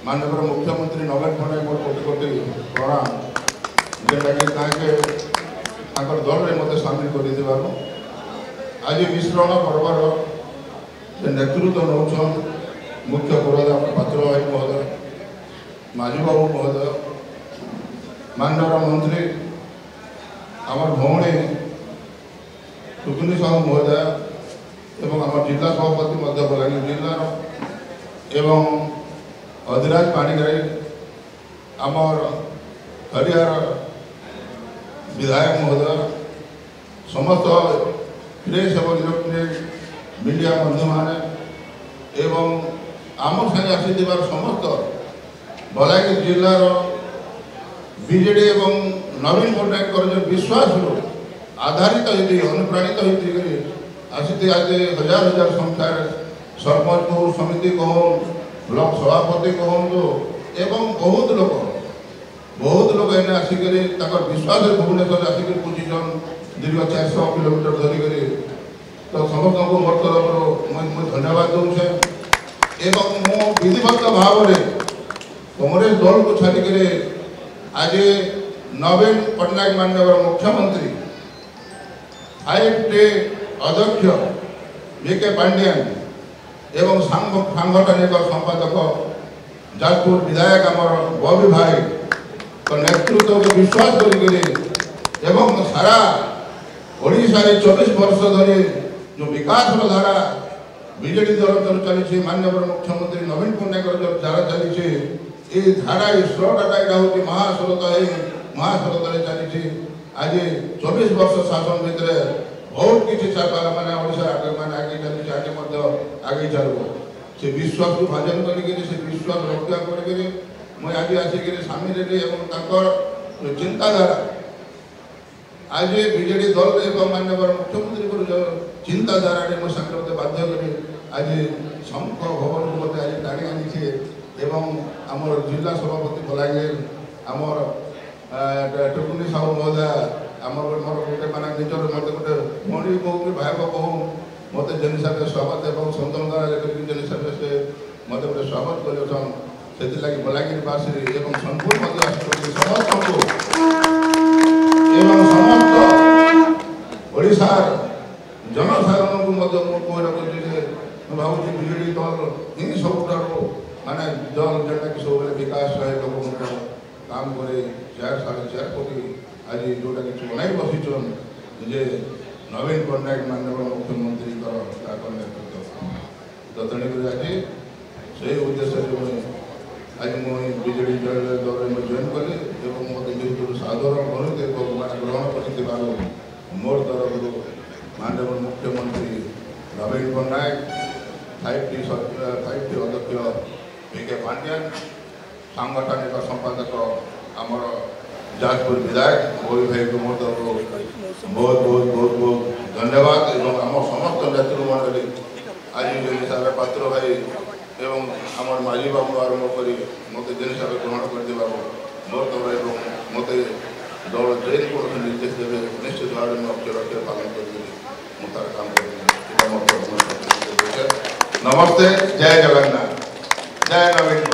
माननीय मुख्यमंत्री नवीन पट्टनायक मोर कोटि कोटि प्रणाम जेटा कि दल में मत सामिल कर आज मिश्रण पर्वर नेतृत्व नौ मुख्य पुरोधा पात्र भाई महोदय माझी बाबू महोदय माननीय मंत्री आम भौणी टुकुनी साहू महोदय एवं आम जिला सभापति बलांगीर जिलार एवं अधिराज पाणिग्राही आमर हरिहर विधायक महोदय समस्त प्रेस और इलेक्ट्रोनिक मीडिया बंधु माने एवं आम संगे आसी समस्त बलांगीर जिलार बीजेडी एवं नवीन पट्टनायक जो विश्वास आधारित होती अनुप्राणित होती आसी आज हजार हजार संख्यार सरपंच को समिति कहूँ ब्लॉक सभापति कहूँ एवं बहुत लोग एने आसिक विश्वास भुवनेश्वर आसिक पूछीन दीर्घ 400 किलोमीटर धरिक तो समस्त को मोर तरफ मुझे धन्यवाद दूचे एवं मो विधिवत भाव में कांग्रेस दल को छाड़िक आज नवीन पट्टनायक माननीय मुख्यमंत्री आईएफटी अध्यक्ष वीके पांड्यान एवं सांगठनिक संपादक जाजपुर विधायक आमर बबी भाई नेतृत्व को विश्वास कर सारा ओडिशा 24 वर्ष धरी जो विकास धारा बीजेडी दल चली माननीय मुख्यमंत्री नवीन पट्टनायक जो धारा चली धारा स्रोता यहाँ हूँ महास्रोत चली आज 24 वर्ष शासन भितर बहुत किसी मैंने मैंने आगे चली आगे चलो से विश्वास को भाजन कर विश्वास रक्षा कर मुझे आज आसिक सामिल चिंताधारा आज बीजेडी दल एवं माननीय मुख्यमंत्री जो चिंताधारा मो संगे बाध्य कर आज शंख भवन को मत आज टाणी आनी एवं आमर जिला सभापति बलांगीर आमर टुकुनी साहू महोदय आमर मोर गोटे माने निजर मत गोटे भौणी कहूँ कि भाई कहूँ मत जेन हिसाब से स्वागत एवं संतनदारा जेन हिसाब से मत गोटे स्वागत कर लगी बलांगीरवासी एवं सोनपुर समस्त एवं समस्त ओडिशार जनसाधारण को भावी बीजेडी दल ही सब माने दल जोटा कि सब विकास लोक काम करे 4.5 कोटी आज जोटा कि बनाई बसीचन जे नवीन पट्टनायक माननीय मुख्यमंत्री नेतृत्व तो तेणुक आज से उद्देश्य आज मुझे बीजेडी दल में जॉइन कली मत जेहतु साधारण गणित मैंने ग्रहण कर मोर तरफ माननीय मुख्यमंत्री नवीन पट्टनायक 5T अध्यक्ष वीके पांड्यान सांगठनिक संपादक आमर जाजपुर विधायक बबी भाई को मोर तरफ बहुत बहुत बहुत बहुत धन्यवाद एवं आम समस्त नेतृमंडली आज जो हिसाब से पात्र भाई एवं आमर माझी बाबू आरंभ कर मत जिन हिसाब से ग्रहण कर मोर तरफ मत दल जेन कौन निर्देश देवे निश्चित भाव में अक्षर अक्षर पालन कर तार काम कर नमस्ते जय जगन्नाथ जय नवीन।